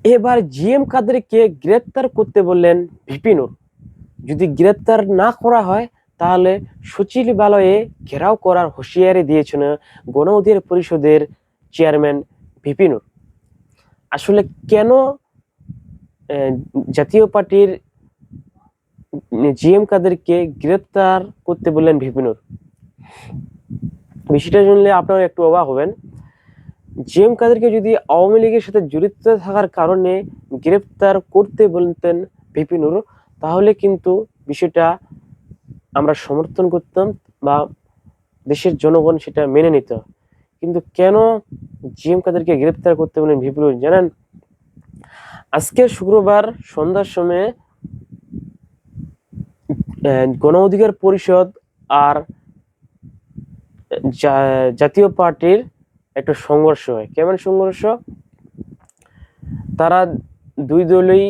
এবার জিএম কাদেরকে গ্রেপ্তার করতে বললেন ভিপি নূর। যদি গ্রেপ্তার না করা হয় তাহলে সচিবালয়ে ঘেরাও করার হুঁশিয়ারি দিয়েছেন গণ অধিকার পরিষদের চেয়ারম্যান ভিপি নূর। আসলে কেন আহ, জাতীয় পার্টির জিএম কাদেরকে গ্রেপ্তার করতে বললেন ভিপি নূর? বিষয়টা শুনলে আপনারা একটু অবাক হবেন। জিএম কাদেরকে যদি আওয়ামী লীগের সাথে জড়িত থাকার কারণে গ্রেপ্তার করতে বলতেন ভিপি নূর, তাহলে কিন্তু বিষয়টা আমরা সমর্থন করতাম বা দেশের জনগণ সেটা মেনে নিত। কিন্তু কেন জিএম কাদেরকে গ্রেপ্তার করতে বলেন ভিপি নূর জানেন? আজকে শুক্রবার সন্ধ্যার সময় গণ অধিকার পরিষদ আর জাতীয় পার্টির একটা সংঘর্ষ হয়। কেমন সংঘর্ষ? তারা দুই দলই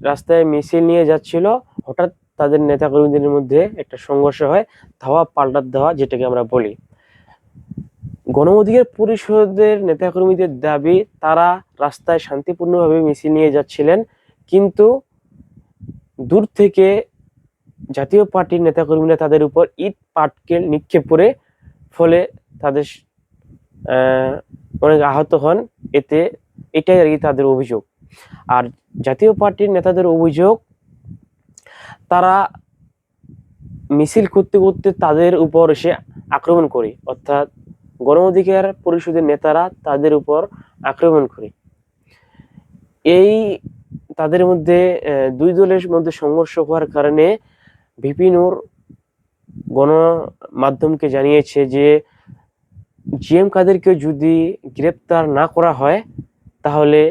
রাস্তায় মিছিল নিয়ে যাচ্ছিল, হঠাৎ তাদের নেতাকর্মীদের মধ্যে একটা সংঘর্ষ হয়, ধাওয়া পাল্টা ধাওয়া যেটাকে আমরা বলি। গণ অধিকার পরিষদের নেতাকর্মীদের দাবি তারা রাস্তায় শান্তিপূর্ণভাবে মিছিল নিয়ে যাচ্ছিলেন, কিন্তু দূর থেকে জাতীয় পার্টির নেতাকর্মীরা তাদের উপর ইট পাটকেল নিক্ষেপ করে, ফলে তাদের অনেক আহত হন। এটাই আর কি তাদের অভিযোগ। আর জাতীয় পার্টির নেতাদের অভিযোগ, তারা মিছিল করতে করতে তাদের উপর এসে আক্রমণ করে, অর্থাৎ গণ অধিকার পরিষদের নেতারা তাদের উপর আক্রমণ করে। এই তাদের মধ্যে দুই দলের মধ্যে সংঘর্ষ হওয়ার কারণে ভিপি নূর গণমাধ্যমকে জানিয়েছে যে জিএম কাদেরকে যদি গ্রেপ্তার না করা হয় তাহলে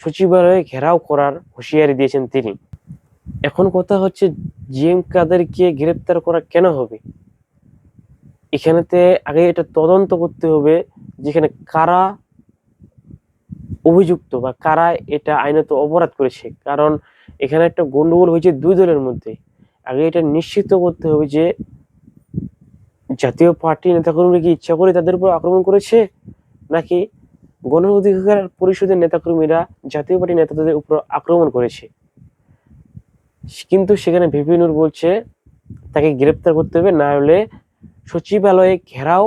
সচিবালয়ে ঘেরাও করার হুঁশিয়ারি দিয়েছেন তিনি। এখন কথা হচ্ছে, জিএম কাদেরকে গ্রেপ্তার করা কেন হবে? এখানেতে আগে এটা তদন্ত করতে হবে, যেখানে কারা অভিযুক্ত বা কারা এটা আইনত অপরাধ করেছে। কারণ এখানে একটা গন্ডগোল হয়েছে দুই দলের মধ্যে। আগে এটা নিশ্চিত করতে হবে যে জাতীয় পার্টি নেতাকর্মীরা কি ইচ্ছা করে তাদের উপর আক্রমণ করেছে, নাকি গণ অধিকার পরিষদের নেতাকর্মীরা জাতীয় পার্টি নেতাদের উপর আক্রমণ করেছে। কিন্তু সেখানে ভিপি নূর বলছে তাকে গ্রেপ্তার করতে হবে, না হলে সচিবালয়ে ঘেরাও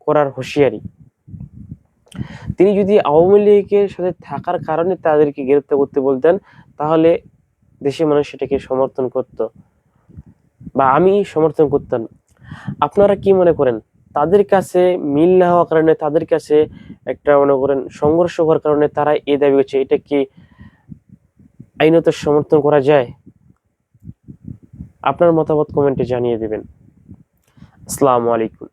করার হুঁশিয়ারি। তিনি যদি আওয়ামী লীগের সাথে থাকার কারণে তাদেরকে গ্রেপ্তার করতে বলতেন, তাহলে দেশের মানুষ সেটাকে সমর্থন করত বা আমি সমর্থন করতাম। আপনারা কি মনে করেন? তাদের কাছে মিল না হওয়ার কারণে, তাদের কাছে একটা মনে করেন সংঘর্ষ হওয়ার কারণে তারা এই দাবি করছে, এটা কি আইনত সমর্থন করা যায়? আপনার মতামত কমেন্টে জানিয়ে দিবেন। আসসালামু আলাইকুম।